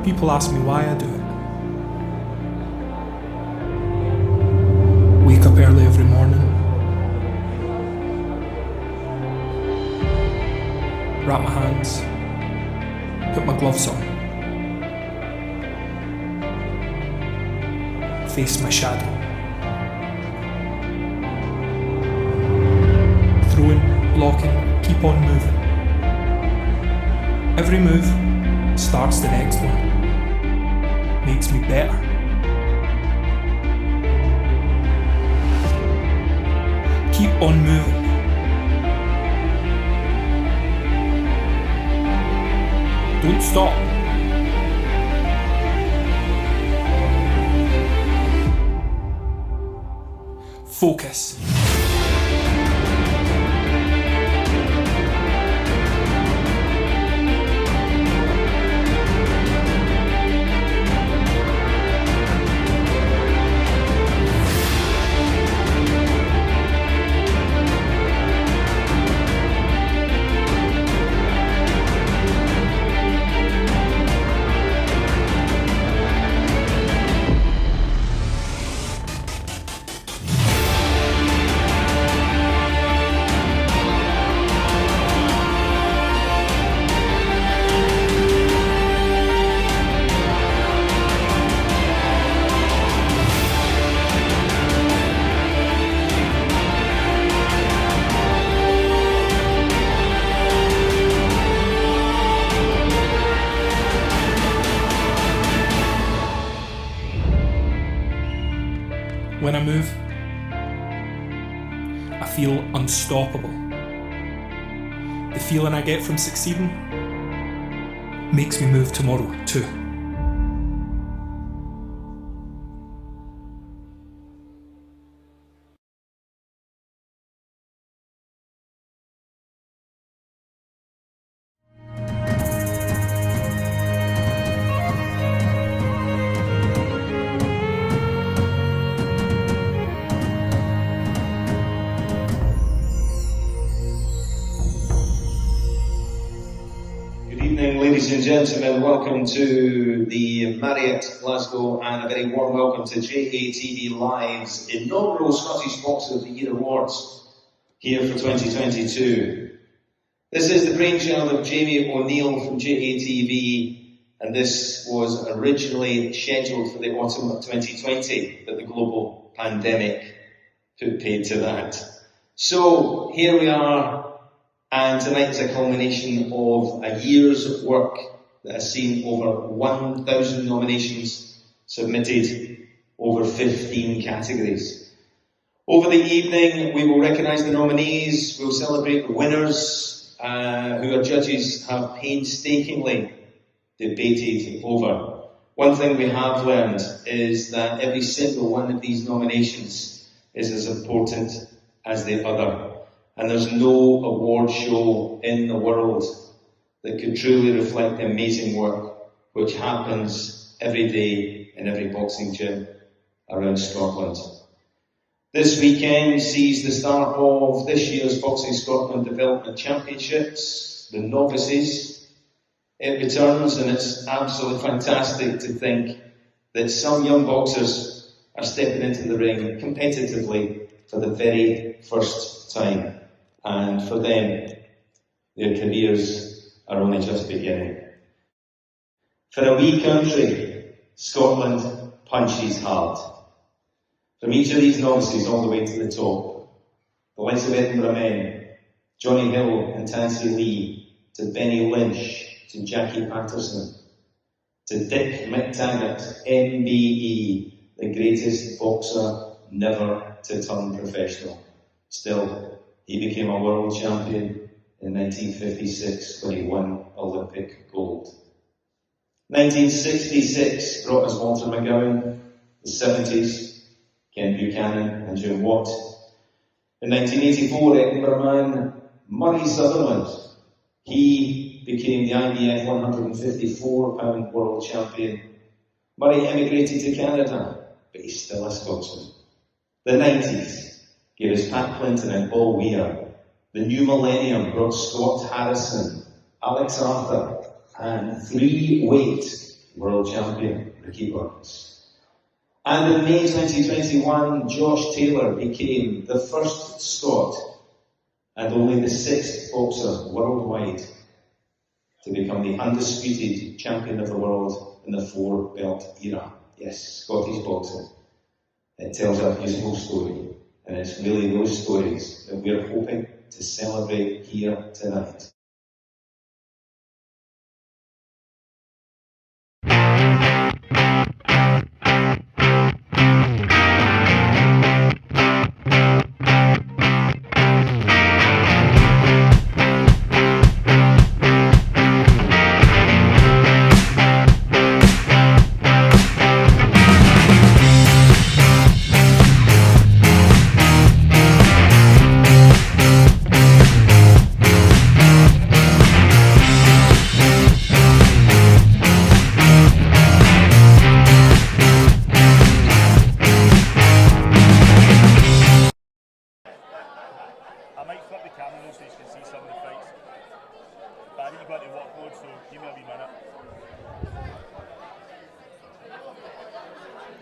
People ask me why I do it. Wake up early every morning, wrap my hands, put my gloves on, face my shadow, throwing, blocking, keep on moving. Every move starts the next one, makes me better. Keep on moving. Don't stop. Focus. When I move, I feel unstoppable. The feeling I get from succeeding makes me move tomorrow too. Ladies and gentlemen, welcome to the Marriott Glasgow and a very warm welcome to GATV Live's inaugural Scottish Boxer of the Year Awards here for 2022. This is the brainchild of Jamie O'Neill from GATV, and this was originally scheduled for the autumn of 2020, but the global pandemic put paid to that. So here we are. And tonight is a culmination of a year's of work that has seen over 1,000 nominations submitted, over 15 categories. Over the evening, we will recognise the nominees, we'll celebrate the winners, who our judges have painstakingly debated over. One thing we have learned is that every single one of these nominations is as important as the other. And there's no award show in the world that could truly reflect the amazing work which happens every day in every boxing gym around Scotland. This weekend sees the start of this year's Boxing Scotland Development Championships, the novices. It returns, and it's absolutely fantastic to think that some young boxers are stepping into the ring competitively for the very first time. And for them, their careers are only just beginning. For a wee country, Scotland punches hard. From each of these novices all the way to the top, the likes of Edinburgh men, Johnny Hill and Tansy Lee, to Benny Lynch, to Jackie Patterson, to Dick McTaggart, MBE, the greatest boxer never to turn professional. Still, he became a world champion in 1956 when he won Olympic gold. 1966 brought us Walter McGowan, the 70s, Ken Buchanan and Jim Watt. In 1984, Edinburgh man Murray Sutherland, he became the IBF 154-pound world champion. Murray emigrated to Canada, but he's still a Scotsman. The 90s gave us Pat Clinton and Paul Weir. The new millennium brought Scott Harrison, Alex Arthur, and three-weight world champion Ricky Burns. And in May 2021, Josh Taylor became the first Scot and only the 6th boxer worldwide to become the undisputed champion of the world in the 4-belt era. Yes, Scottish boxing. It tells a beautiful story, and it's really those stories that we're hoping to celebrate here tonight.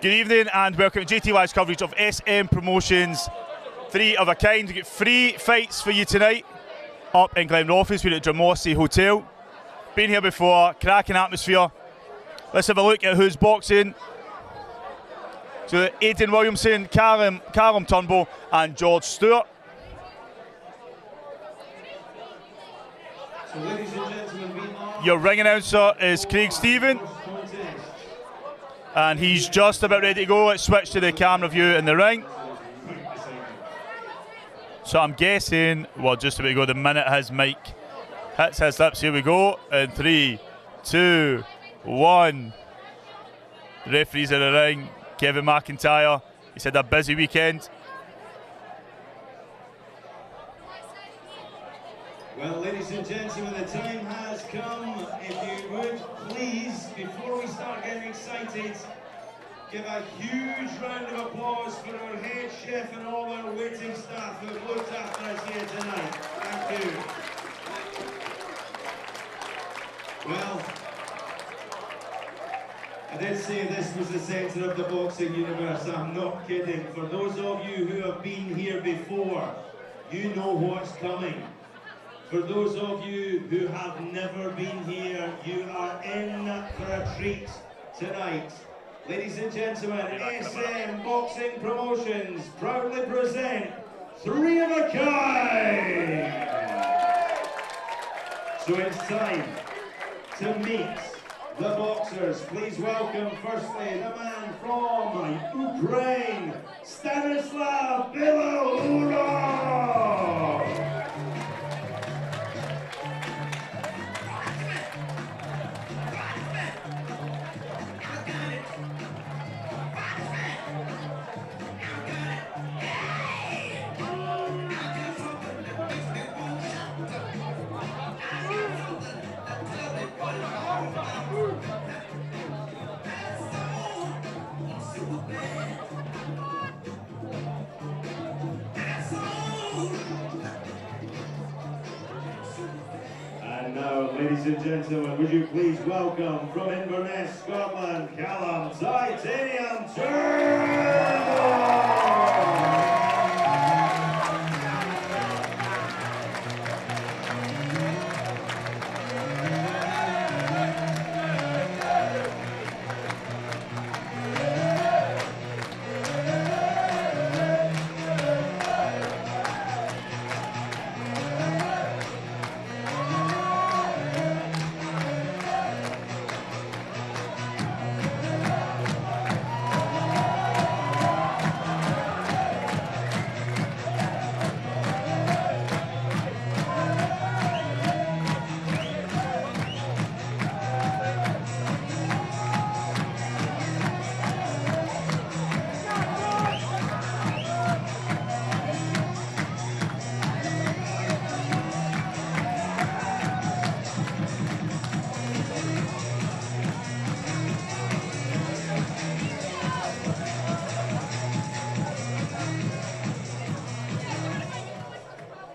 Good evening and welcome to JTY's coverage of SM Promotions 3 of a kind. We get 3 fights for you tonight up in Glenrothes. We're at Drumossie Hotel. Been here before, cracking atmosphere. Let's have a look at who's boxing. So Adian Williamson, Calum Turnball and George Stewart. So ladies and gentlemen, your ring announcer is Craig Stephen. And he's just about ready to go. Let's switch to the camera view in the ring. So I'm guessing, well, just about to go the minute his mic hits his lips. Here we go. In 3, 2, 1. The referee's in the ring. Kevin McIntyre. He's had a busy weekend. Well, ladies and gentlemen, the time has come. If you would, please, before we start getting excited, give a huge round of applause for our head chef and all our waiting staff who have looked after us here tonight. Thank you. Well, I did say this was the centre of the boxing universe. I'm not kidding. For those of you who have been here before, you know what's coming. For those of you who have never been here, you are in for a treat tonight. Ladies and gentlemen, SM Boxing Promotions proudly present 3 of a kind. So it's time to meet the boxers. Please welcome firstly the man from Ukraine, Stanislav Bilourov. Ladies and gentlemen, would you please welcome from Inverness, Scotland, Calum Turnball!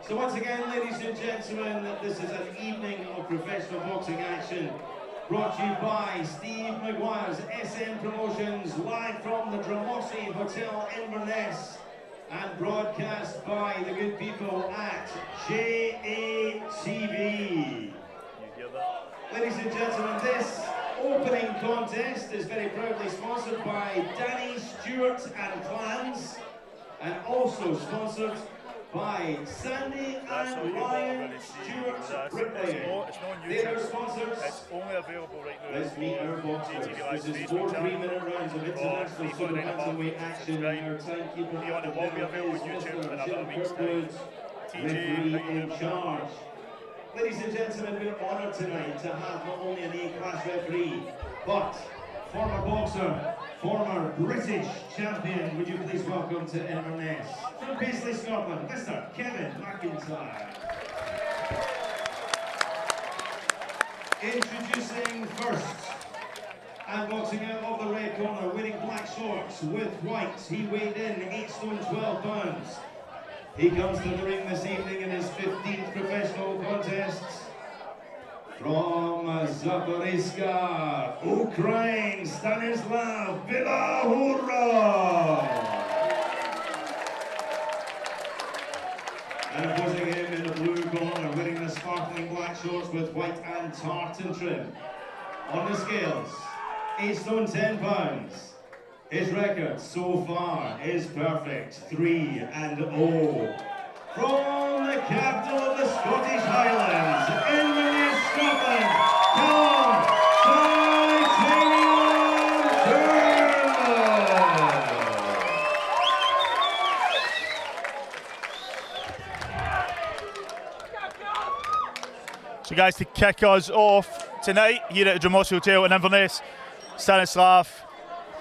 So once again, ladies and gentlemen, this is an evening of professional boxing action Brought to you by Steve Maguire's SM Promotions, live from the Drumossie Hotel, Inverness, and broadcast by the good people at GLASGOW. Ladies and gentlemen, this opening contest is very proudly sponsored by Danny, Stewart and Clans, and also sponsored by Sandy and Ryan Stewart Bricklayer. They are sponsors. It's only available right now. Let's meet our boxers. This is 4 3-minute rounds of international super bantamweight action. Our timekeeper will be available on YouTube in another week's time. referee in charge. Ladies and gentlemen, we're honoured tonight to have not only an A-class referee, but former boxer, former British champion. Would you please welcome to Inverness, from Paisley, Scotland, Mr. Kevin McIntyre. Introducing first, and boxing out of the red corner, wearing black shorts with white. He weighed in 8 stone 12 pounds. He comes to the ring this evening in his 15th professional contest. From Zaporizhzhia, Ukraine, Stanislav Bilahurov. And opposing him in the blue corner, wearing the sparkling black shorts with white and tartan trim. On the scales, 8 stone 10 pounds. His record so far is perfect, 3-0. From the capital of the Scottish Highlands, Inverness, Scotland, Calum Turnball. So guys, to kick us off tonight here at the Drumossie Hotel in Inverness, Stanislav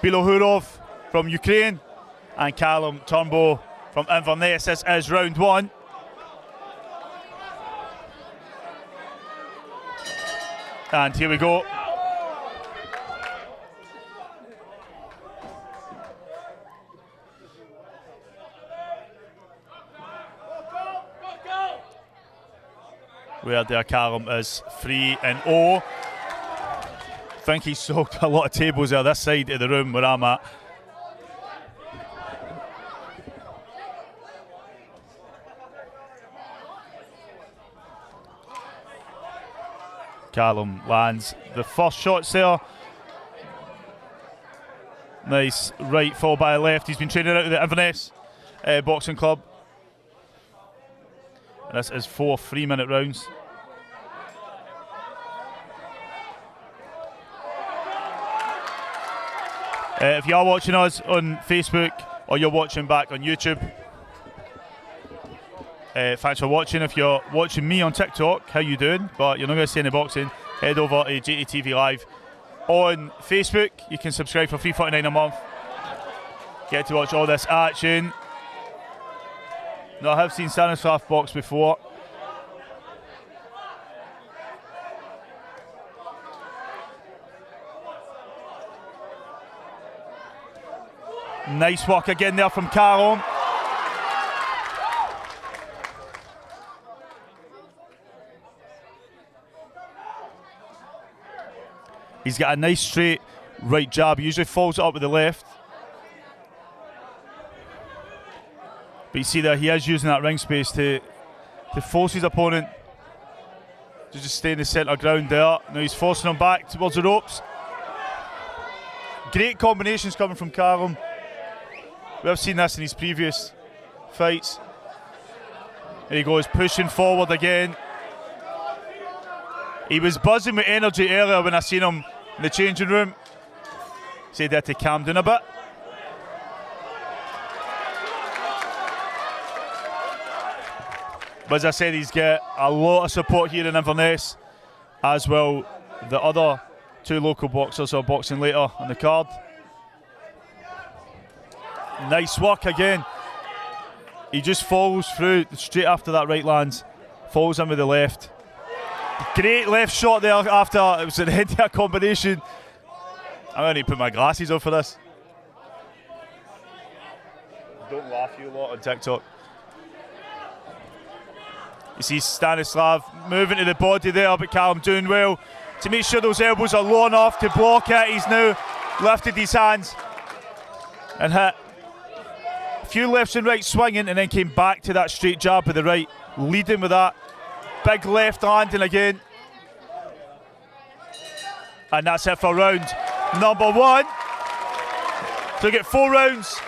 Bilahurov from Ukraine and Calum Turnball from Inverness. This is round 1. And here we go. Where there Calum is 3-0. I think he's sold a lot of tables there this side of the room where I'm at. Calum lands the first shots there. Nice right followed by a left. He's been training out of the Inverness boxing club. And this is 4 3-minute rounds. If you are watching us on Facebook or you're watching back on YouTube, thanks for watching. If you're watching me on TikTok, how you doing? But you're not going to see any boxing, head over to GTTV Live on Facebook. You can subscribe for $3.49 a month. Get to watch all this action. Now, I have seen Stanislav box before. Nice work again there from Calum. He's got a nice straight right jab. He usually follows it up with the left. But you see that he is using that ring space to force his opponent to just stay in the centre ground there. Now he's forcing him back towards the ropes. Great combinations coming from Calum. We have seen this in his previous fights. There he goes, pushing forward again. He was buzzing with energy earlier when I seen him in the changing room. Said that to calm down a bit. But as I said, he's got a lot of support here in Inverness, as well the other 2 local boxers who are boxing later on the card. Nice work again. He just follows through straight after that right lands. Follows him with the left. Great left shot there after it was an head-to-head combination. I'm going to put my glasses on for this. Don't laugh, you lot on TikTok. You see Stanislav moving to the body there, but Calum doing well. to make sure those elbows are low enough to block it. He's now lifted his hands and hit a few lefts and rights swinging, and then came back to that straight jab with the right, leading with that big left landing again. And that's it for round number 1. So we get 4 rounds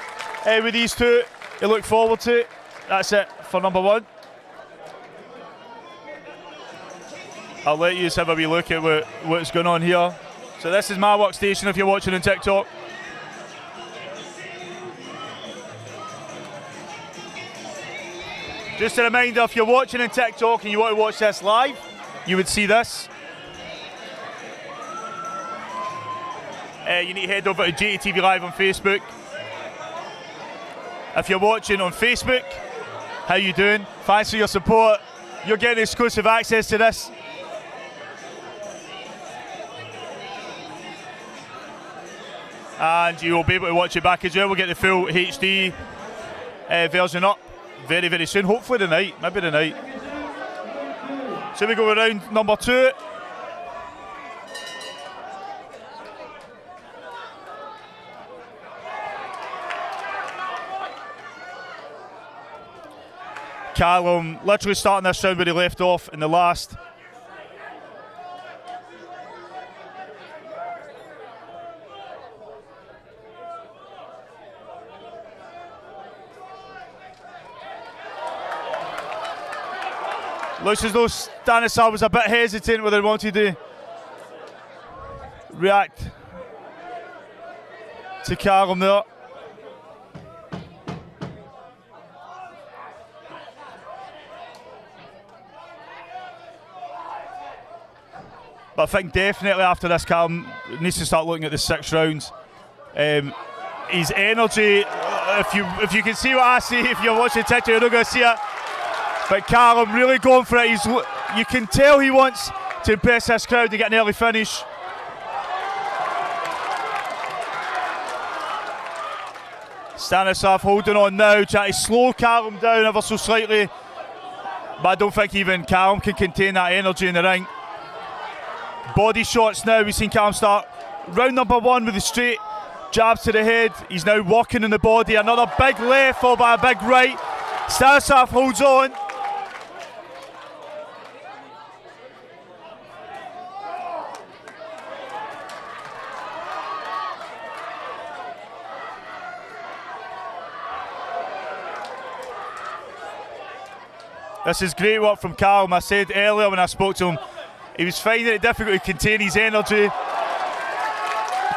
with these two to look forward to. That's it for number 1. I'll let you have a wee look at what's going on here. So this is my workstation if you're watching on TikTok. Just a reminder, if you're watching on TikTok and you want to watch this live, you would see this. You need to head over to GTV Live on Facebook. If you're watching on Facebook, how you doing? Thanks for your support. You're getting exclusive access to this. And you will be able to watch it back as well. We'll get the full HD version up very, very soon. Hopefully tonight, maybe tonight. So we go around number 2. Calum literally starting this round where he left off in the last. Looks as though Stanislav was a bit hesitant whether he wanted to react to Calum there. But I think definitely after this, Calum needs to start looking at the 6 rounds. His energy, if you can see what I see, if you're watching TikTok, you're not going to see it. But Calum really going for it. You can tell he wants to impress this crowd and get an early finish. Stanislav holding on now, trying to slow Calum down ever so slightly. But I don't think even Calum can contain that energy in the ring. Body shots now. We've seen Calum start round number 1 with the straight jabs to the head. He's now walking in the body. Another big left followed by a big right. Stanislav holds on. This is great work from Calum. I said earlier when I spoke to him, he was finding it difficult to contain his energy.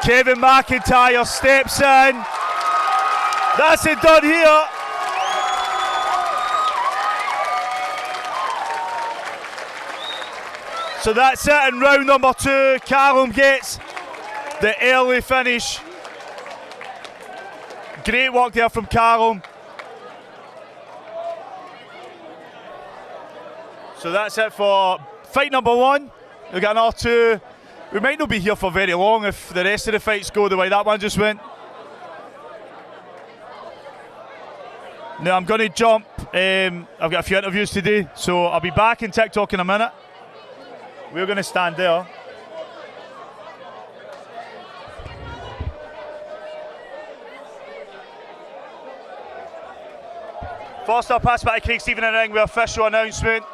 Kevin McIntyre steps in. That's it done here. So that's it in round number 2. Calum gets the early finish. Great work there from Calum. So that's it for fight number 1. We've got another 2. We might not be here for very long if the rest of the fights go the way that one just went. Now I'm going to jump. I've got a few interviews today, so I'll be back in TikTok in a minute. We're going to stand there. First up, pass back to Craig Stephen in the ring with official announcement.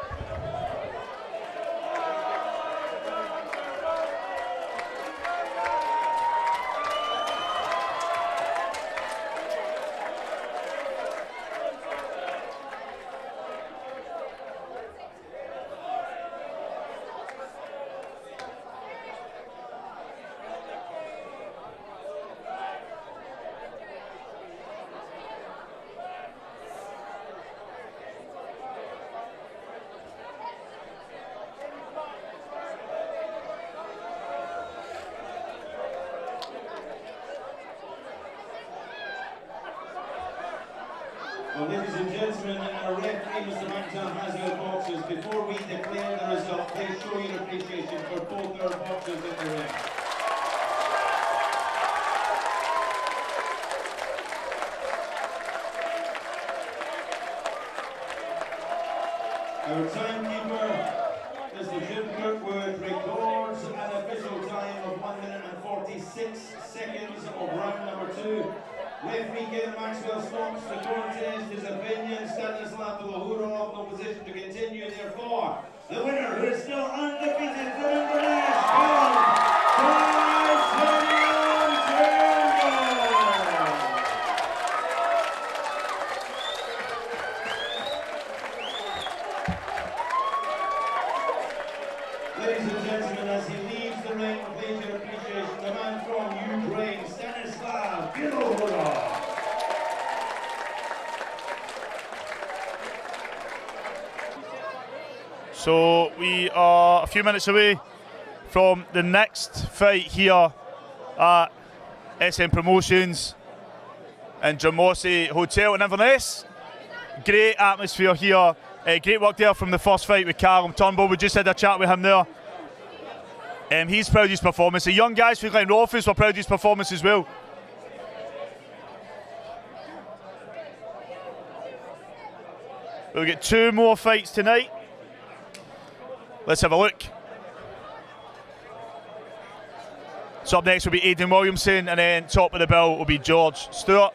Well, ladies and gentlemen, our referee, Mr. McIntyre, has our boxers. Before we declare the result, please show your appreciation for both our boxers in the ring. Our timekeeper, Mr. Jim Kirkwood, records an referee Kevin Maxwell stops the contest. His opinion, Stanislav Lohurov, no position to continue, therefore, the winner, who is still undefeated from Inverness, Calum Turnball. Ladies and gentlemen, as he leaves the ring, please your appreciation, the man from Ukraine, Stanislav Lohurov. So we are a few minutes away from the next fight here at SM Promotions in Drumossie Hotel in Inverness. Great atmosphere here. Great work there from the first fight with Calum Turnball. We just had a chat with him there. He's proud of his performance. The young guys from Glenroe office were proud of his performance as well. We'll get 2 more fights tonight. Let's have a look. So up next will be Adian Williamson, and then top of the bill will be George Stewart.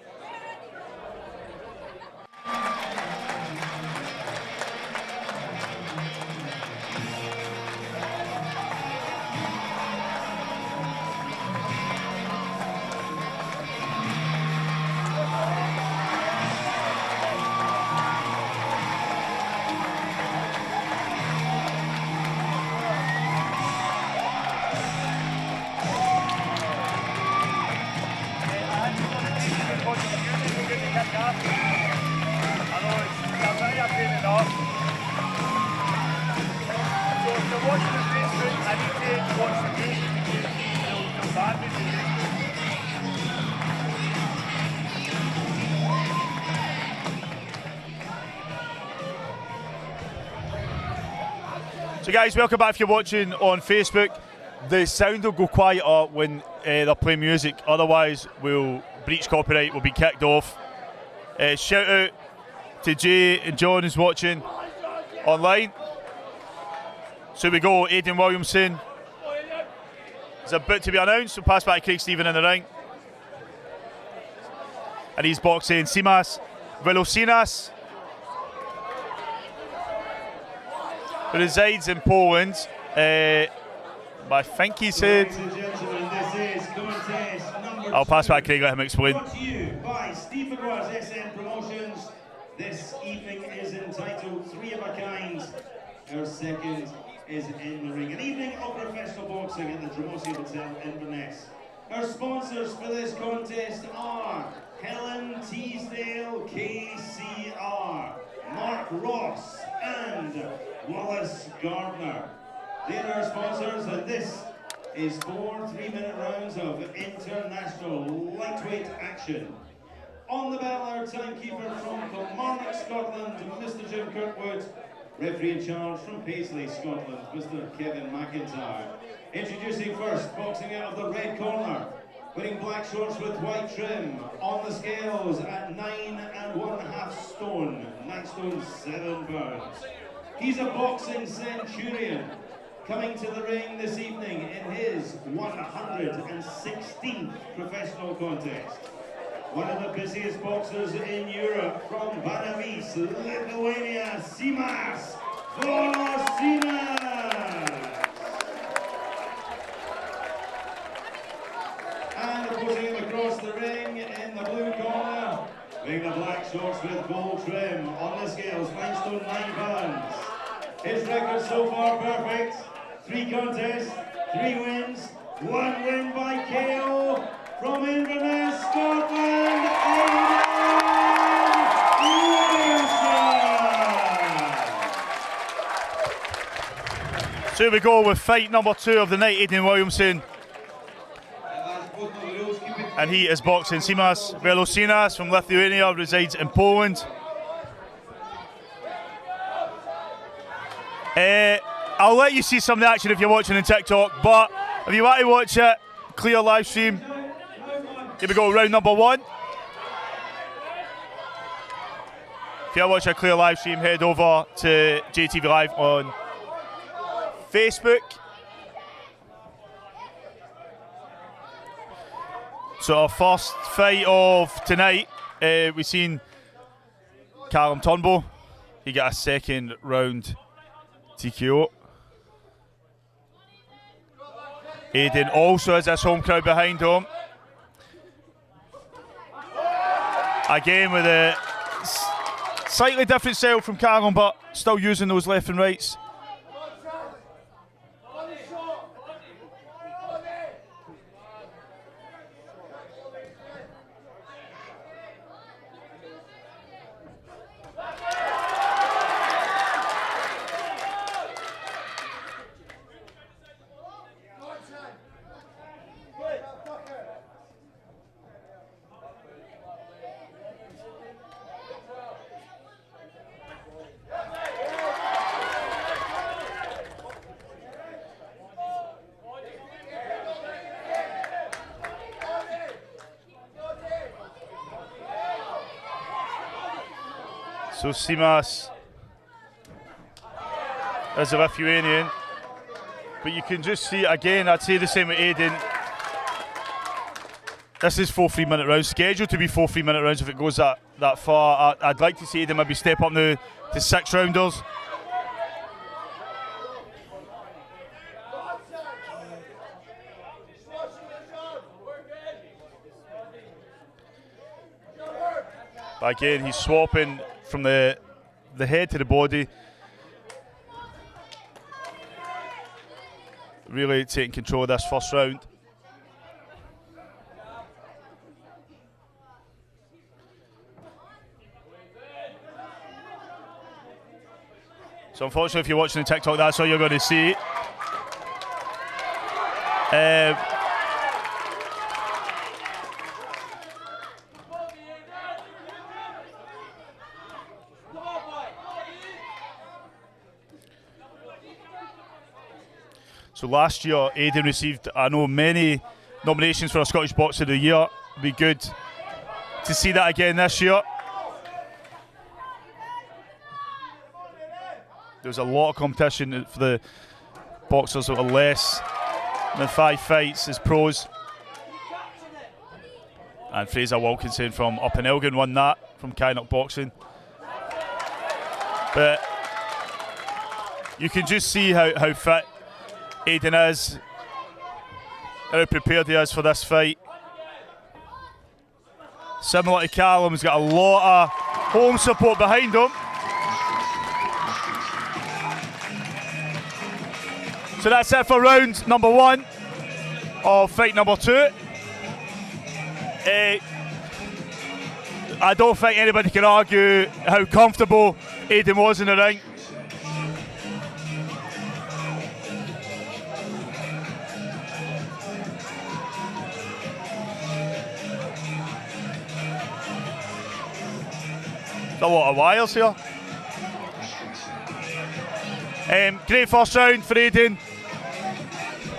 So guys, welcome back if you're watching on Facebook. The sound will go quieter when they're playing music, otherwise we'll breach copyright, we'll be kicked off. Shout out to Jay and John who's watching online. So we go, Adian Williamson is about to be announced. We'll pass back to Craig Stephen in the ring. And he's boxing Simas Velocinas, who resides in Poland. I think he said. I'll pass back to Craig, let him explain. Brought to you by Steve McGuire's SM Promotions. This evening is entitled 3 of a Kind. Our second is in the ring. An evening of professional boxing at the Drumossie Hotel in Inverness. Our sponsors for this contest are Helen Teasdale, KCR, Mark Ross and Wallace Gardner. They are our sponsors, and this is 4 3-minute rounds of international lightweight action. On the bell, our timekeeper from Kilmarnock, Scotland, Mr. Jim Kirkwood. Referee in charge from Paisley, Scotland, Mr. Kevin McIntyre. Introducing first, boxing out of the red corner, wearing black shorts with white trim, on the scales at 9 1/2 stone, 9 stone 7 pounds. He's a boxing centurion, coming to the ring this evening in his 116th professional contest. One of the busiest boxers in Europe, from Vanavis, Lithuania, Simas Velocinas. And opposing him across the ring in the blue corner, wearing the black shorts with gold trim, on the scales, 9 stone 9 pounds. His record so far perfect. 3 contests, 3 wins, 1 win by KO from Inverness, Scotland, Adian Williamson. So here we go with fight number 2 of the night, Adian Williamson. And he is boxing Simas Velocinas from Lithuania, resides in Poland. I'll let you see some of the action if you're watching on TikTok, but if you want to watch it, clear live stream. Here we go, round number 1. If you want to watch a clear live stream, head over to JTV Live on Facebook. So our first fight of tonight, we've seen Calum Turnball. He got a second round TKO. Adian also has his home crowd behind him. Again with a slightly different style from Calum, but still using those left and rights. So Simas is a Lithuanian, but you can just see again, I'd say the same with Adian. This is 4 3-minute rounds, scheduled to be 4 3-minute rounds if it goes that far. I'd like to see Adian maybe step up now to 6 rounders. But again, he's swapping from the head to the body. Really taking control of this first round. So unfortunately, if you're watching the TikTok, that's all you're going to see. So last year, Adian received, I know, many nominations for a Scottish Boxer of the Year. It'd be good to see that again this year. There's a lot of competition for the boxers that are less than 5 fights as pros. And Fraser Wilkinson from up in Elgin won that from Kynock Boxing. But you can just see how fit Adian is, how prepared he is for this fight. Similar to Calum, he's got a lot of home support behind him. So that's it for round number 1 of fight number 2. I don't think anybody can argue how comfortable Adian was in the ring. A lot of wires here. Great first round for Adian.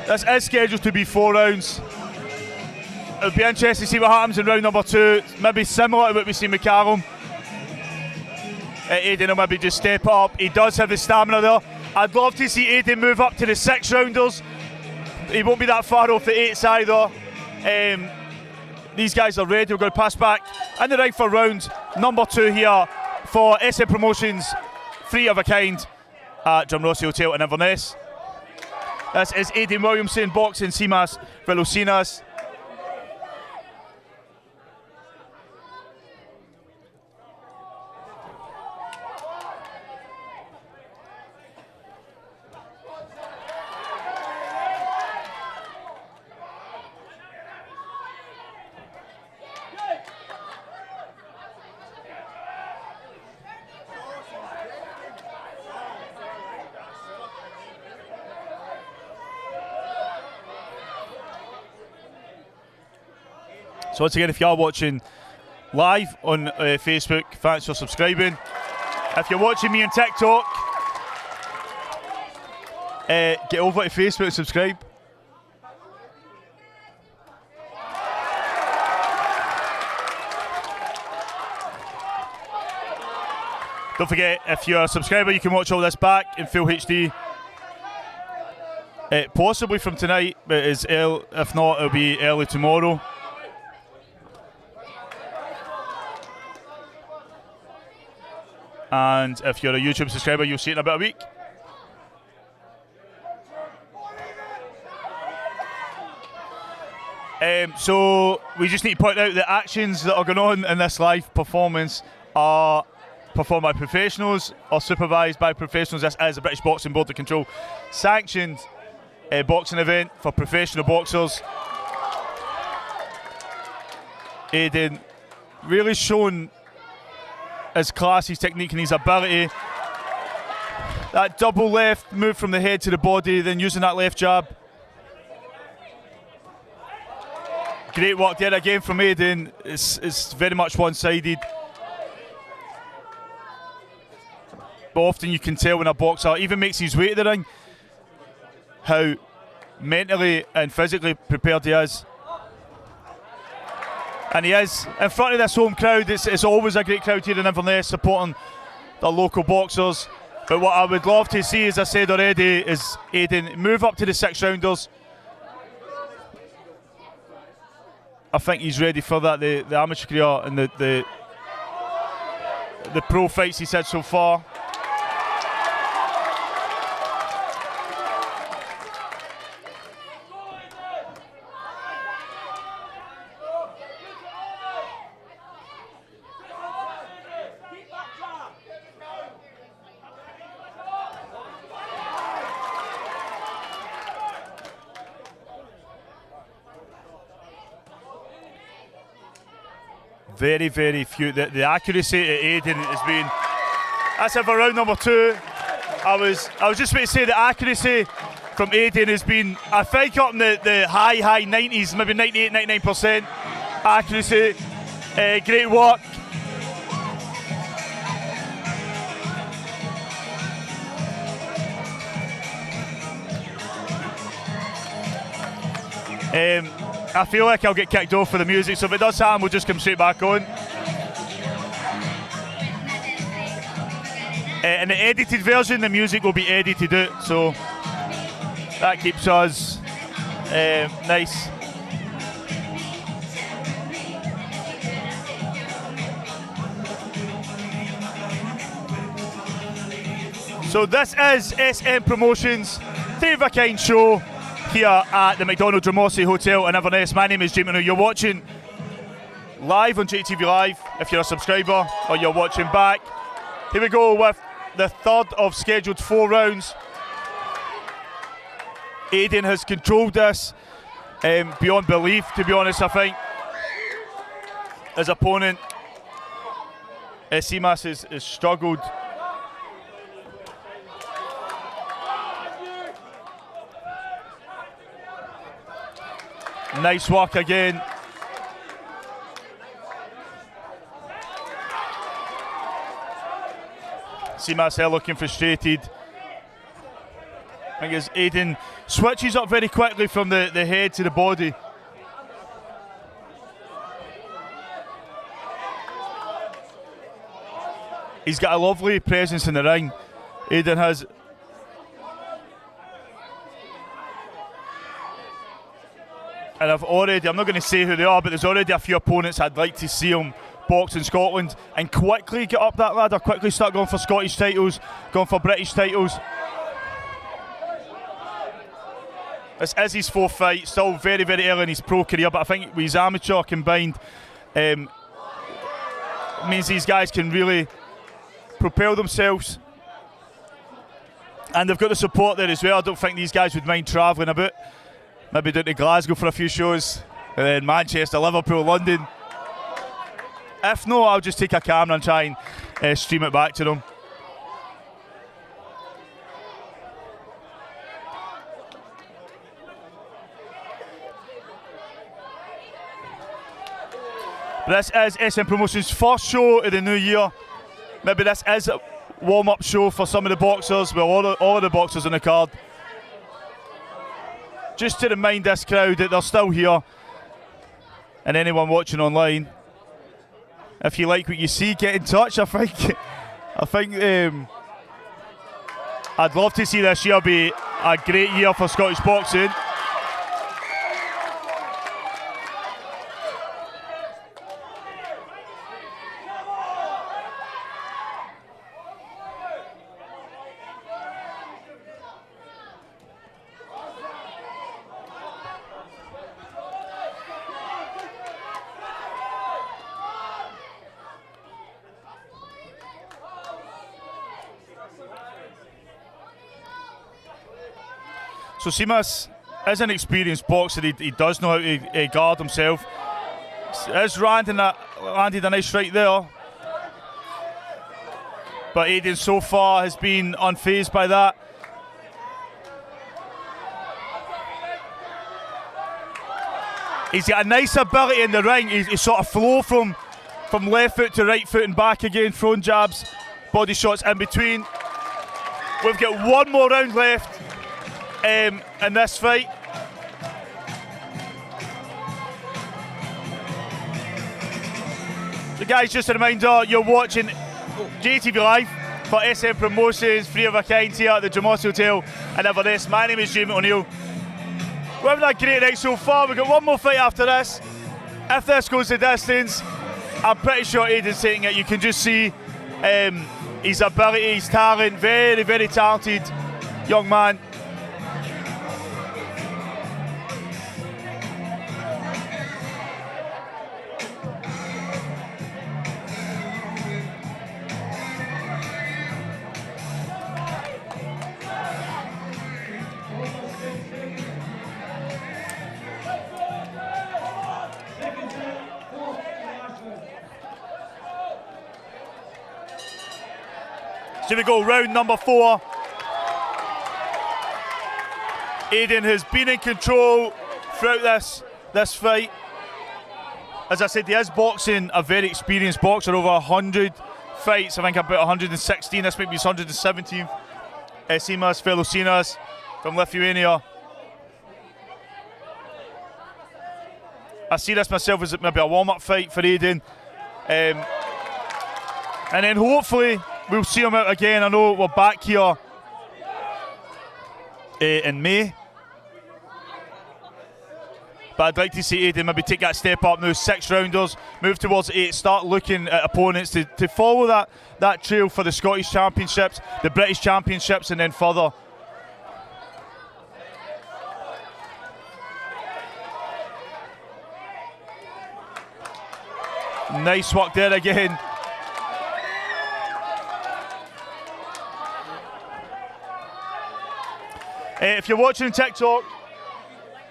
This is scheduled to be 4 rounds. It'll be interesting to see what happens in round number 2. Maybe similar to what we've seen with Calum. Adian will maybe just step up. He does have the stamina there. I'd love to see Adian move up to the 6 rounders. He won't be that far off the 8s either. These guys are ready. We're going to pass back in the ring for round number 2 here for SM Promotions 3 of a kind at Drumossie Hotel in Inverness. This is Adian Williamson boxing Simas Velocinas. So once again, if you are watching live on Facebook, thanks for subscribing. If you're watching me on TikTok, get over to Facebook and subscribe. Don't forget, if you're a subscriber, you can watch all this back in full HD. Possibly from tonight, but if not, it'll be early tomorrow. and if you're a YouTube subscriber, you'll see it in about a week. So we just need to point out the actions that are going on in this live performance are performed by professionals or supervised by professionals. This is a British Boxing Board to Control sanctioned boxing event for professional boxers. Adian really shown his class, his technique and his ability. That double left move from the head to the body, then using that left jab. Great work there again from Adian. It's very much one-sided. But often you can tell when a boxer even makes his way to the ring how mentally and physically prepared he is. And he is in front of this home crowd. It's always a great crowd here in Inverness supporting the local boxers. But what I would love to see, as I said already, is Adian move up to the 6-rounders. I think he's ready for that. The amateur career and the pro fights he's had so far. Very, very few. The accuracy at Adian has been. That's it for round number 2. I was just about to say the accuracy from Adian has been, I think, up in the high 90s, maybe 98, 99% accuracy. Great work. I feel like I'll get kicked off for the music, so if it does happen, we'll just come straight back on. In the edited version, the music will be edited out, so that keeps us nice. So this is SM Promotions' 3 of a kind show here at the McDonald Drumossie Hotel in Inverness. My name is Jamie. You're watching live on JTV Live if you're a subscriber, or you're watching back. Here we go with the third of scheduled 4 rounds. Adian has controlled this beyond belief, to be honest. I think his opponent Seamas has struggled. Nice work again. Seamas looking frustrated. I think as Adian switches up very quickly from the head to the body. He's got a lovely presence in the ring. Adian has. And I'm not going to say who they are, but there's already a few opponents I'd like to see him box in Scotland and quickly get up that ladder, quickly start going for Scottish titles, going for British titles. This is his 4th fight, still very, very early in his pro career, but I think with his amateur combined, means these guys can really propel themselves. And they've got the support there as well. I don't think these guys would mind travelling about. Maybe down to Glasgow for a few shows, and then Manchester, Liverpool, London. If not, I'll just take a camera and try and stream it back to them. But this is SM Promotions' first show of the new year. Maybe this is a warm-up show for some of the boxers, well, all of the boxers on the card. Just to remind this crowd that they're still here, and anyone watching online, if you like what you see, get in touch. I think I'd love to see this year be a great year for Scottish boxing. So Seamus is an experienced boxer. He does know how to guard himself. Is landed a nice strike there. But Adian so far has been unfazed by that. He's got a nice ability in the ring. He's sort of flow from left foot to right foot and back again, throwing jabs, body shots in between. We've got one more round left in this fight. So guys, just a reminder, you're watching JTV Live for SM Promotions, three of a kind here at the Drumossie Hotel in Inverness. My name is Jamie O'Neill. We're having a great night so far. We've got one more fight after this. If this goes the distance, I'm pretty sure Adian's taking it. You can just see his ability, his talent. Very, very talented young man. So we go round number 4. Adian has been in control throughout this fight. As I said, he is boxing a very experienced boxer, over 100 fights. I think about 116. This might be his 117th. Simas Felosinas from Lithuania. I see this myself as maybe a warm-up fight for Adian. And then hopefully we'll see him out again. I know we're back here in May. But I'd like to see Adian maybe take that step up now, 6 rounders, move towards 8, start looking at opponents to follow that trail for the Scottish Championships, the British Championships, and then further. Nice work there again. If you're watching on TikTok,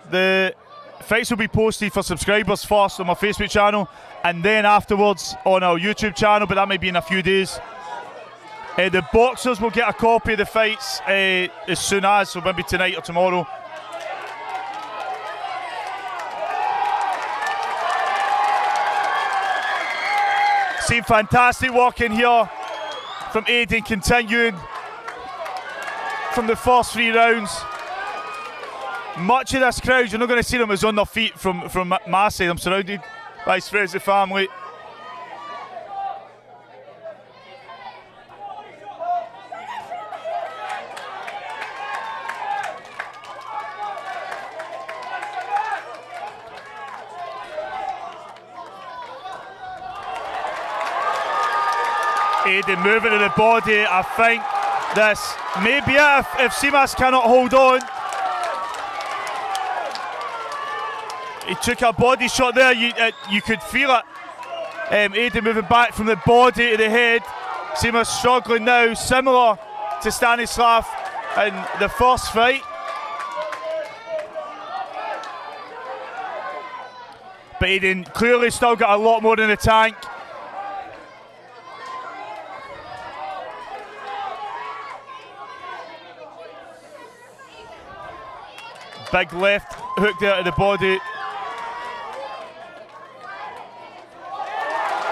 the fights will be posted for subscribers first on my Facebook channel and then afterwards on our YouTube channel, but that may be in a few days. The boxers will get a copy of the fights as soon as, so maybe tonight or tomorrow. Seen fantastic work in here from Adian, continuing from the first 3 rounds. Much of this crowd, you're not going to see them as on their feet from my side. I'm surrounded by his friends and family. Adian moving to the body. I think this may be it if Simas cannot hold on. He took a body shot there, you could feel it. Adian moving back from the body to the head. Simas struggling now, similar to Stanislav in the first fight. But Adian clearly still got a lot more in the tank. Big left hook there to the body.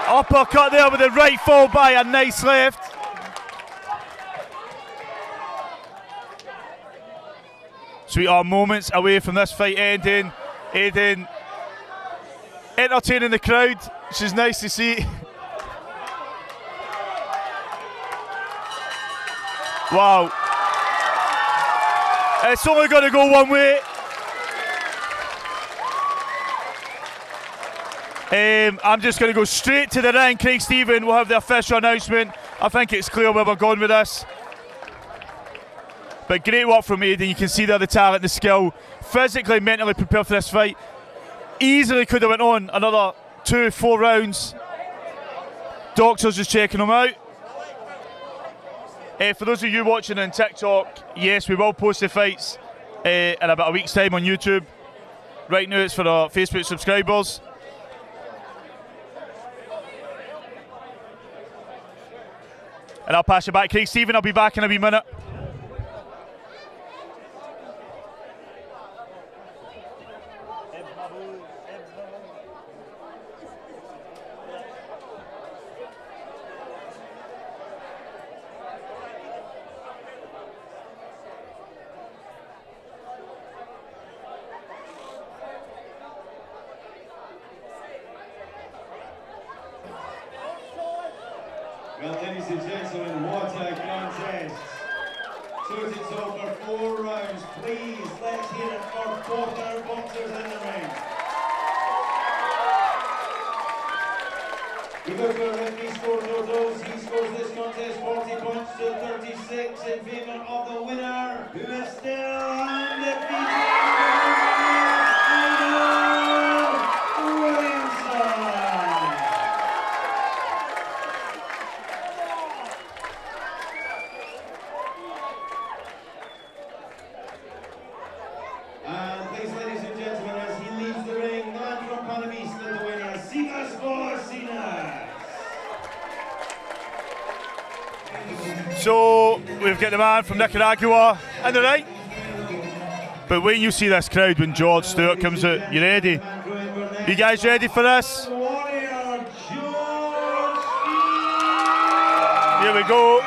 Uppercut there with the right, followed by a nice left. So we are moments away from this fight ending. Adian entertaining the crowd, which is nice to see. Wow. It's only going to go one way. I'm just going to go straight to the ring. Craig Stephen will have the official announcement. I think it's clear where we're going with this. But great work from Adian. You can see there the talent, the skill. Physically, mentally prepared for this fight. Easily could have went on another 2-4 rounds. Doctors just checking him out. For those of you watching on TikTok, yes, we will post the fights in about a week's time on YouTube. Right now it's for our Facebook subscribers. And I'll pass you back, Craig. Stephen, I'll be back in a wee minute. Well, ladies and gentlemen, what a contest. So it's over 4 rounds. Please, let's hear it for both our boxers in the ring. We go to a referee score totals. He scores this contest 40 points to 36 in favour of the winner, who is still undefeated. Adian Williamson. And please, ladies and gentlemen, as he leaves the ring, the man from Panamiste, the winner, Sinas Borsinas. So we've got the man from Nicaragua in the ring. But when you see this crowd when George Stewart comes out, you ready? You guys ready for this? Warrior George. Here we go.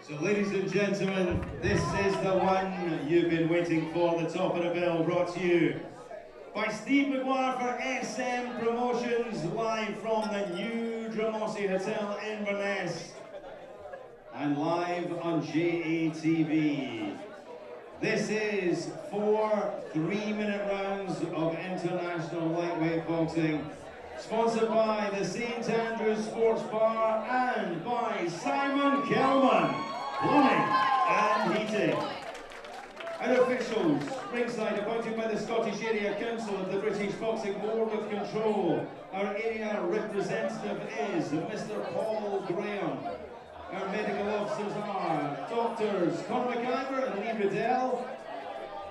So, ladies and gentlemen, this is the one you've been waiting for. The top of the bill, brought to you by Steve McGuire for SM Promotions, live from the new Drumossie Hotel in Inverness, and live on GATV. This is 4 3-minute rounds of international lightweight boxing, sponsored by the St Andrews Sports Bar and by Simon Kelman, Plumbing and Heating. Our officials, ringside, appointed by the Scottish Area Council of the British Boxing Board of Control. Our area representative is Mr. Paul Graham. Our medical officers are Doctors Conor McIver and Lee Riddell.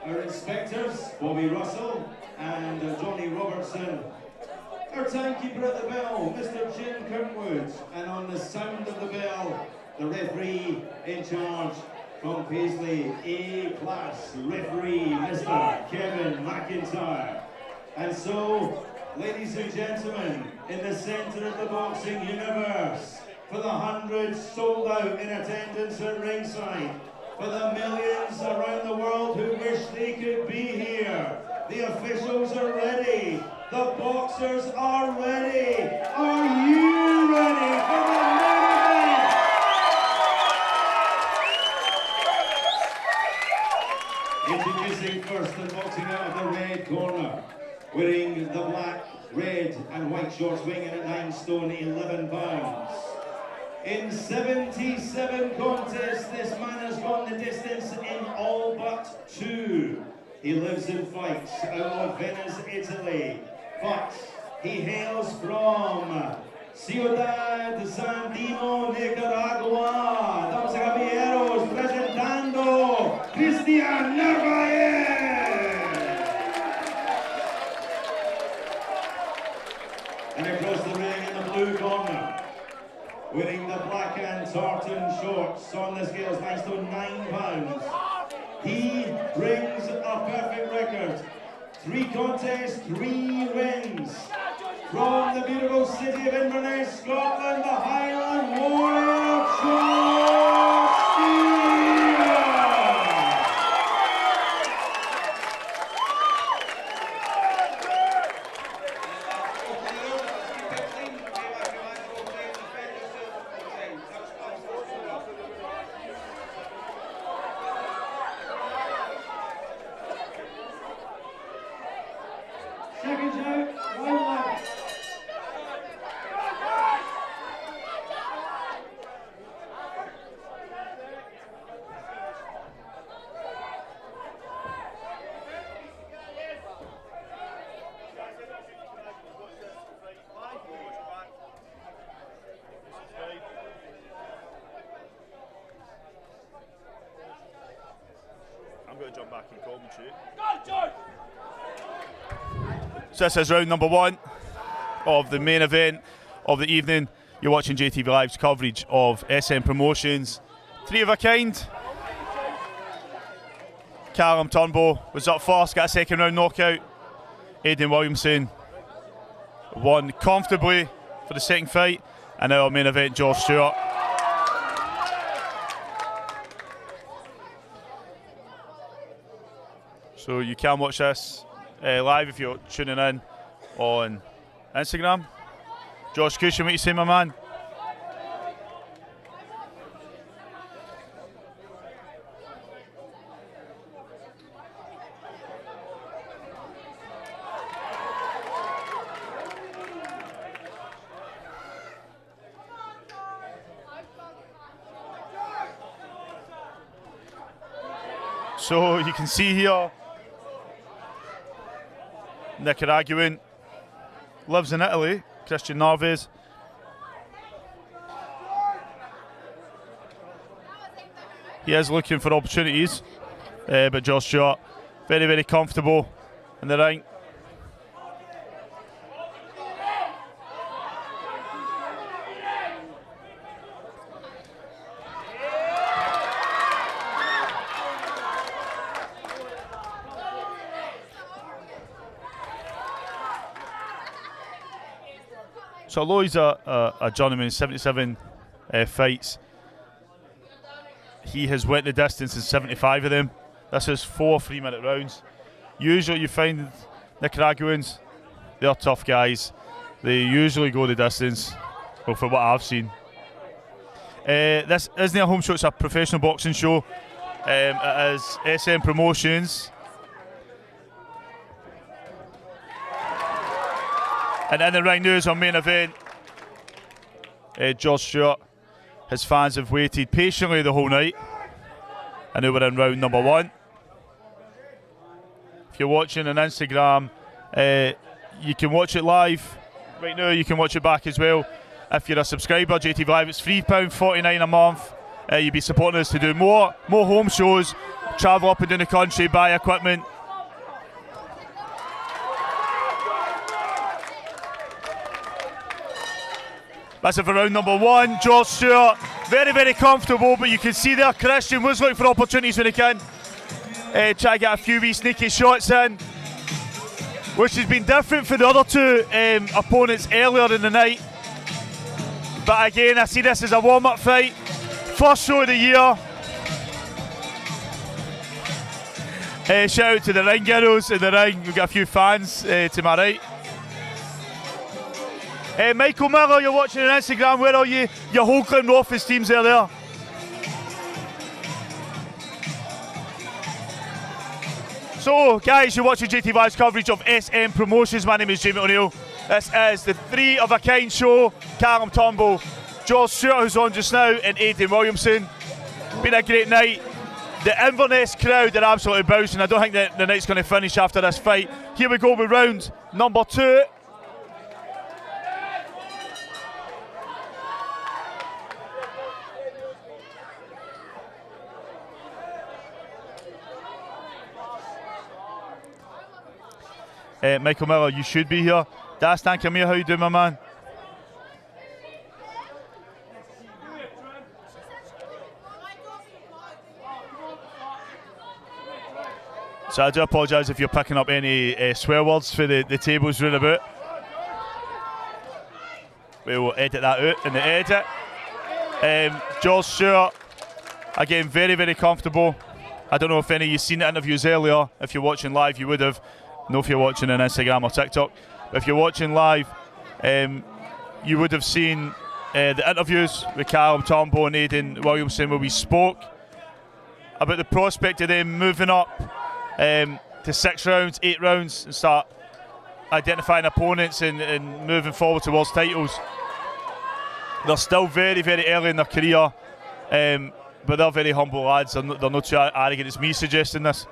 Our inspectors, Bobby Russell and Johnny Robertson. Our timekeeper at the bell, Mr. Jim Kirkwood. And on the sound of the bell, the referee in charge from Paisley, A-class referee, Mr. Kevin McIntyre. And so, ladies and gentlemen, in the centre of the boxing universe, for the hundreds sold out in attendance at ringside, for the millions around the world who wish they could be here, the officials are ready, the boxers are ready. Are you ready for the main event? Introducing first and boxing out of the red corner, wearing the black, red and white shorts, weighing in at 9 stone 11 pounds. In 77 contests, this man has gone the distance in all but 2. He lives and fights out of Venice, Italy, but he hails from Ciudad Sandino, Nicaragua. Damas y caballeros, presentando Cristian Narvaez. And across the ring in the blue corner, wearing the black and tartan shorts, on the scales 9 stone 9 pounds. He brings a perfect record. 3 contests, 3 wins. From the beautiful city of Inverness, Scotland, the Highland Warrior, Stewart. Seconds out, 1 left. I'm going to jump back and commentary. So this is round number 1 of the main event of the evening. You're watching JTV Live's coverage of SM Promotions. 3 of a kind. Calum Turnball was up first, got a second round knockout. Adian Williamson won comfortably for the second fight. And now our main event, George Stewart. So you can watch this live if you're tuning in on Instagram. Josh Cushion, what you say, my man? So you can see here, Nicaraguan, lives in Italy, Cristian Narvaez. He is looking for opportunities, but George Stewart, very, very comfortable in the ring. So although he's a journeyman, 77 fights, he has went the distance in 75 of them. This is 4 3-minute rounds. Usually you find Nicaraguans, they're tough guys. They usually go the distance, well, for what I've seen. This isn't a home show, it's a professional boxing show. It is SM Promotions. And in the ring now is our main event. George Stewart. His fans have waited patiently the whole night. And now we're in round number 1. If you're watching on Instagram, you can watch it live. Right now you can watch it back as well. If you're a subscriber, JTV Live, it's £3.49 a month. You'll be supporting us to do more home shows, travel up and down the country, buy equipment. That's it for round number 1. George Stewart, very, very comfortable, but you can see there Christian was looking for opportunities when he can. Try to get a few wee sneaky shots in, which has been different for the other 2 opponents earlier in the night. But again, I see this as a warm-up fight. First show of the year. Shout out to the ring girls in the ring. We've got a few fans to my right. Michael Miller, you're watching on Instagram. Where are you? Your whole Glen Office teams are there. So, guys, you're watching JT Live's coverage of SM Promotions. My name is Jamie O'Neill. This is the three of a kind show. Calum Turnball, George Stewart, who's on just now, and Adian Williamson. Been a great night. The Inverness crowd are absolutely bouncing. I don't think that the night's going to finish after this fight. Here we go with round number 2. Michael Miller, you should be here. Dastan Kamir, how you doing, my man? So I do apologise if you're picking up any swear words for the tables round about. We will edit that out in the edit. George Stewart, again, very, very comfortable. I don't know if any of you seen the interviews earlier. If you're watching live, you would have. Know if you're watching on Instagram or TikTok. But if you're watching live, you would have seen the interviews with Calum Turnball and Adian Williamson, where we spoke about the prospect of them moving up to 6 rounds, 8 rounds, and start identifying opponents and moving forward towards titles. They're still very, very early in their career, but they're very humble lads. They're not too arrogant. It's me suggesting this.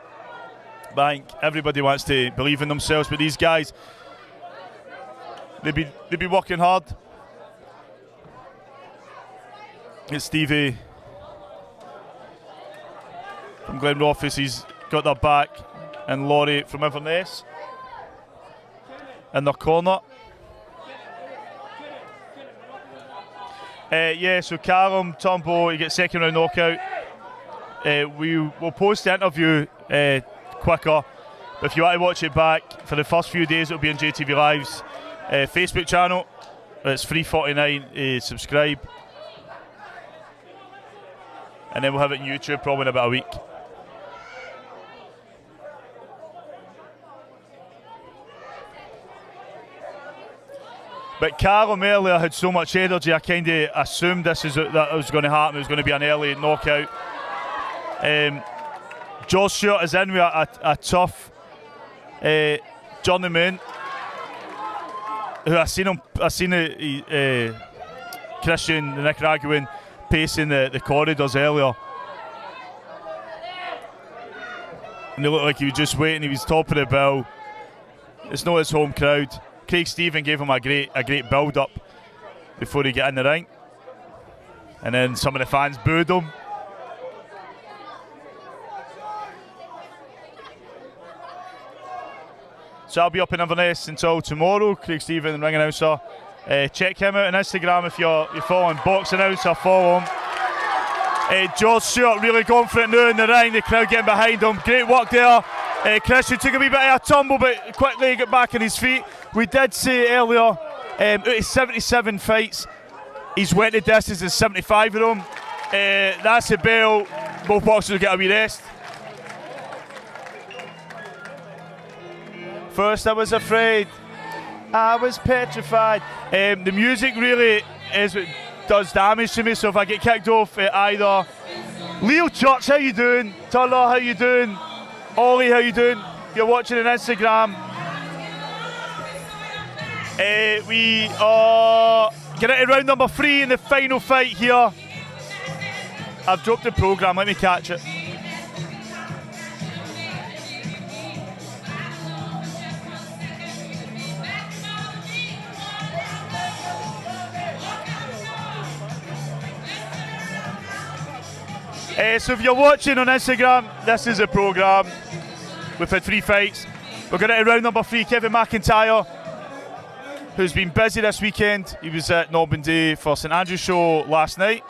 But I think everybody wants to believe in themselves, but these guys, they be working hard. It's Stevie from Glenrothes, he's got their back, and Laurie from Inverness in their corner. So Calum Turnball, he gets second round knockout. We will post the interview quicker, but if you want to watch it back for the first few days, it'll be on JTV Live's Facebook channel. It's $3.49 to subscribe, and then we'll have it on YouTube probably in about a week. But Calum earlier had so much energy, I kind of assumed that was going to happen. It was going to be an early knockout. George Stewart is in with a tough journeyman who I seen Christian, the Nicaraguan, pacing the corridors earlier. And it looked like he was just waiting, he was top of the bill. It's not his home crowd. Craig Stephen gave him a great build-up before he got in the ring. And then some of the fans booed him. So I'll be up in Inverness until tomorrow. Craig Stephen, ring announcer. Check him out on Instagram if you're following Box Announcer. Follow him. George Stewart really going for it now in the ring. The crowd getting behind him. Great work there. Christian took a wee bit of a tumble, but quickly got back on his feet. We did say earlier, out of 77 fights, he's went the distance in 75 of them. That's a bell. Both boxers will get a wee rest. First I was afraid, I was petrified. The music really is what does damage to me, so if I get kicked off at either Leo Church, how you doing? Turner, how you doing? Ollie, how you doing? If you're watching on Instagram. We are getting into round number 3 in the final fight here. I've dropped the programme, let me catch it. So if you're watching on Instagram, this is a programme. We've had 3 fights. We're going to round number 3, Kevin McIntyre, who's been busy this weekend. He was at Normandy for St Andrew's show last night.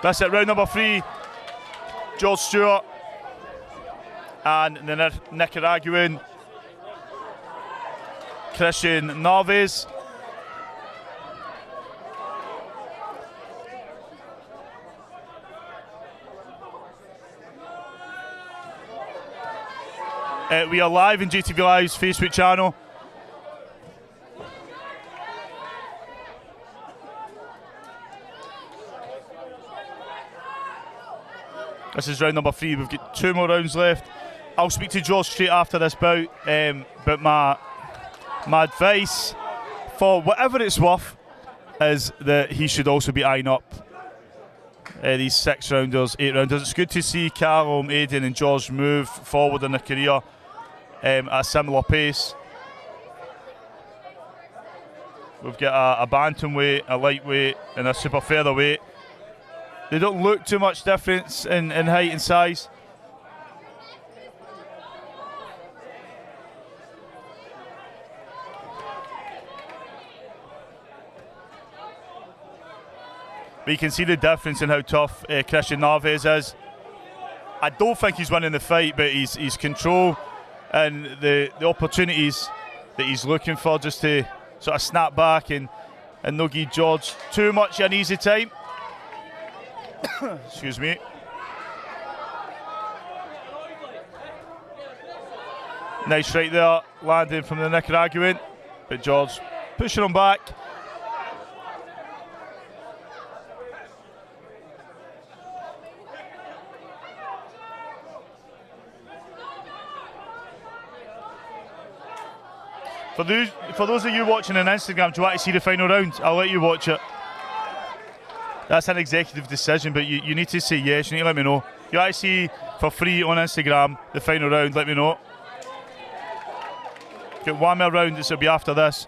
That's it, round number 3, George Stewart and the Nicaraguan Christian Narvaez. We are live in GTV Live's Facebook channel. This is round number 3. We've got 2 more rounds left. I'll speak to George straight after this bout, but my advice, for whatever it's worth, is that he should also be eyeing up these 6 rounders, 8 rounders. It's good to see Calum, Adian and George move forward in their career at a similar pace. We've got a bantamweight, a lightweight and a super featherweight. They don't look too much difference in height and size. But you can see the difference in how tough Christian Narvaez is. I don't think he's winning the fight, but he's control and the opportunities that he's looking for just to sort of snap back and not give George too much an easy time. Excuse me. Nice right there, landing from the Nicaraguan, but George pushing him back. For those of you watching on Instagram, do you want to see the final round? I'll let you watch it. That's an executive decision, but you need to say yes. You need to let me know. If you want to see for free on Instagram the final round, let me know. Get one more round, this will be after this.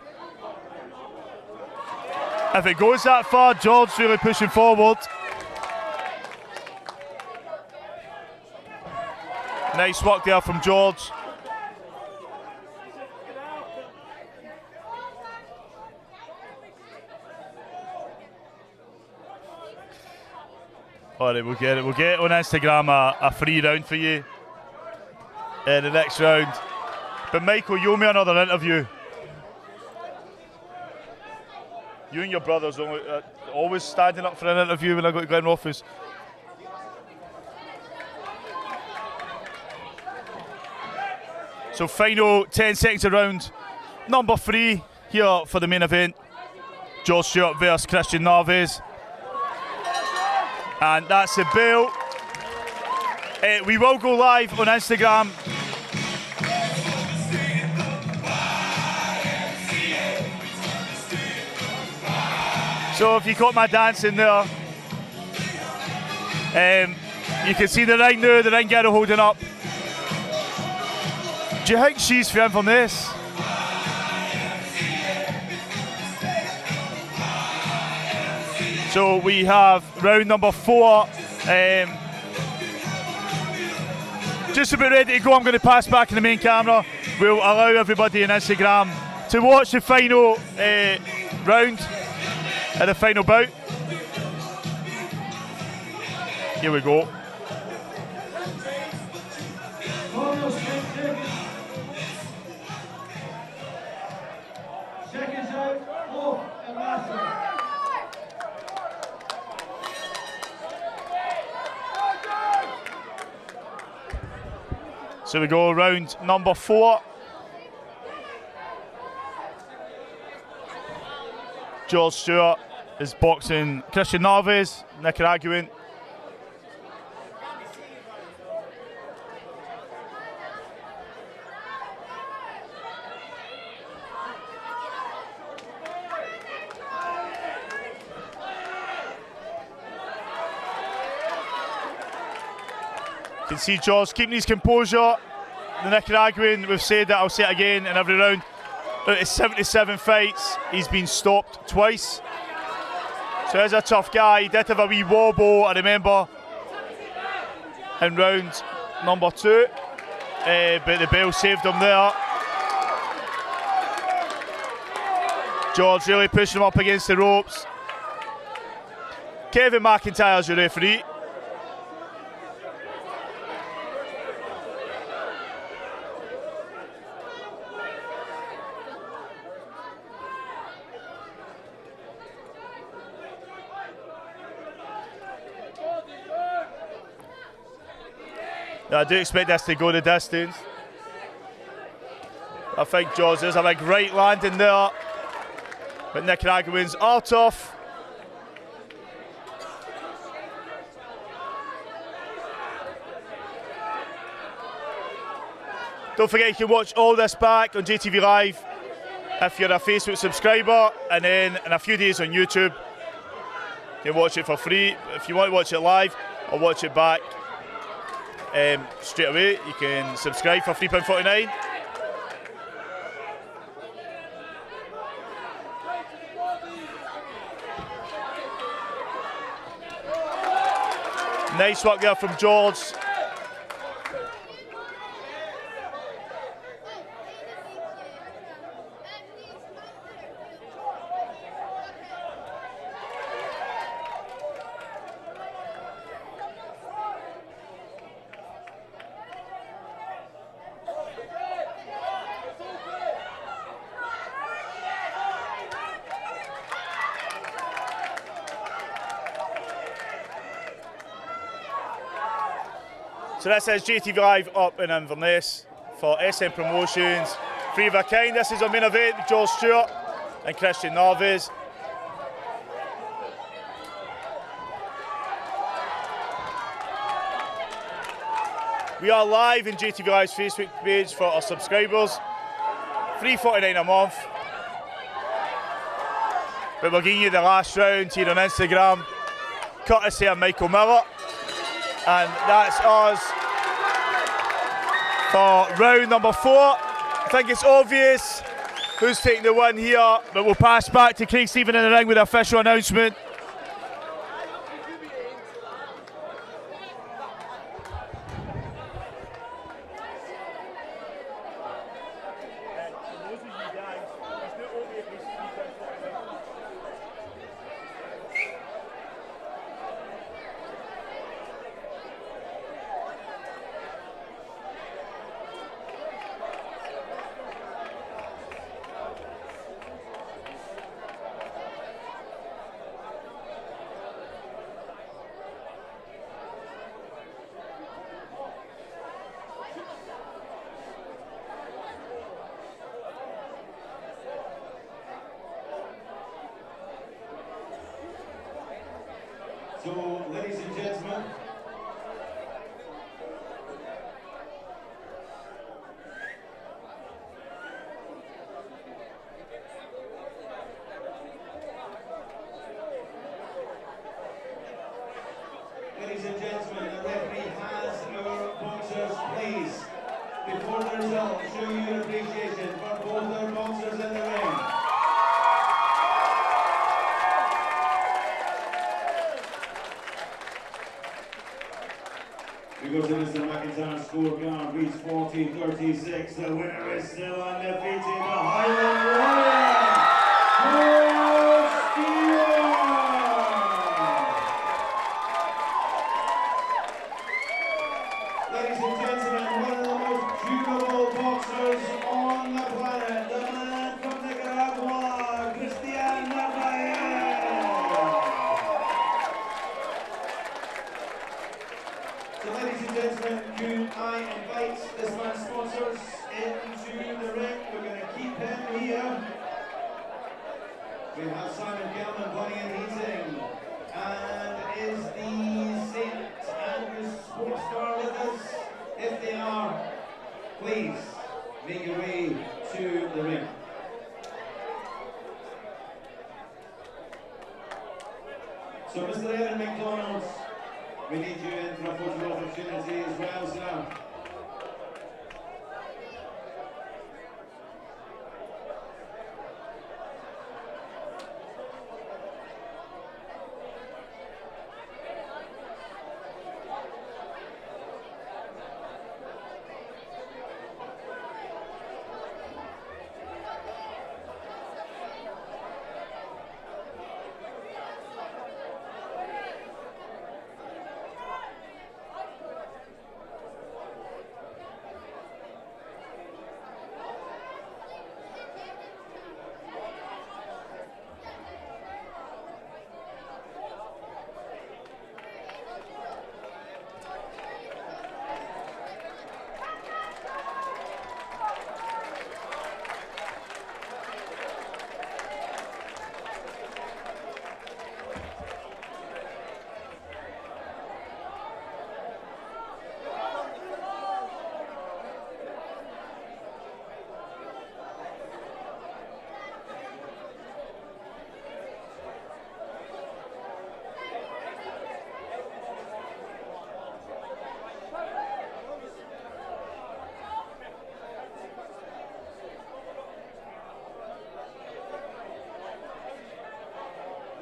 If it goes that far, George really pushing forward. Nice work there from George. Alright, we'll get it. We'll get on Instagram a free round for you in the next round. But Michael, you owe me another interview. You and your brothers always standing up for an interview when I go to Glen Office. So final 10 seconds of round number 3 here for the main event. George Stewart versus Christian Narvaez. And that's the bell. We will go live on Instagram. So if you caught my dancing there, you can see the ring now, the ring girl holding up. Do you think she's from Inverness? So we have round number 4. Just about ready to go. I'm going to pass back in the main camera. We'll allow everybody on Instagram to watch the final round and the final bout. Here we go. So we go round number 4. George Stewart is boxing Christian Narvaez, Nicaraguan. You can see George keeping his composure. The Nicaraguan, we've said that, I'll say it again in every round. Out of 77 fights, he's been stopped twice. So he's a tough guy. He did have a wee wobble, I remember, in round number 2. But the bell saved him there. George really pushing him up against the ropes. Kevin McIntyre's your referee. I do expect this to go the distance. I think George is a big right landing there. But Nicaraguans are tough. Don't forget you can watch all this back on JTV Live if you're a Facebook subscriber, and then in a few days on YouTube. You can watch it for free. If you want to watch it live or watch it back straight away, you can subscribe for £3.49. Nice work there from George. So this is JTV Live up in Inverness for SM Promotions. Three of a kind. This is our main event with George Stewart and Christian Narvaez. We are live in JTV Live's Facebook page for our subscribers. $3.49 a month. But we're giving you the last round here on Instagram, courtesy of Michael Miller. And that's us for round number 4. I think it's obvious who's taking the win here, but we'll pass back to Craig Stephen in the ring with the official announcement. So, ladies and gentlemen, the referee has our boxers, please, before the result, show your appreciation for both our boxers in the ring. Because Mr. McIntyre's scorecard reads 40-36. The winner is still undefeated, the Highland Warrior, Stewart! Ladies and gentlemen, one of the most durable boxers on the planet, the man from Nicaragua, Christian Narvaez. So ladies and gentlemen, could I invite this man's sponsors into the ring? We're going to keep him here. We have Simon Calum Bunny and Heating, and is the St. Andrews Sports Bar with us? If they are, please make your way to the ring. So Mr. Evan McDonald, we need you in for a photo opportunity as well, sir.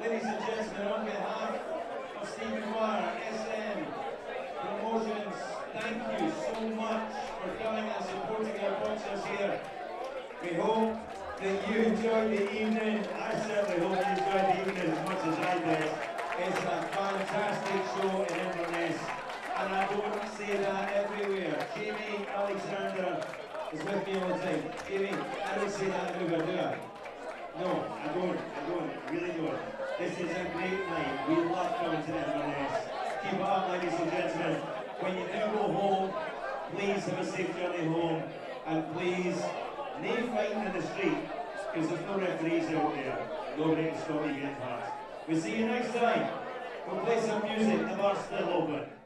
ladies and gentlemen, on behalf of Steve McGuire, SN Promotions, thank you so much for coming and supporting our boxers here. We hope that you enjoyed the evening. I certainly hope you enjoyed the evening as much as I did. It's a fantastic show in Inverness, and I don't say that everywhere. Jamie Alexander is with me all the time. Jamie, I don't say that everywhere, do I? No, I don't, really don't. This is a great night. We love coming to Inverness. Keep it up, ladies and gentlemen. When you do go home, please have a safe journey home, and please, no fighting in the street, because there's no referees out there. Nobody can stop you getting hurt. We'll see you next time. We'll play some music, the bar's still open.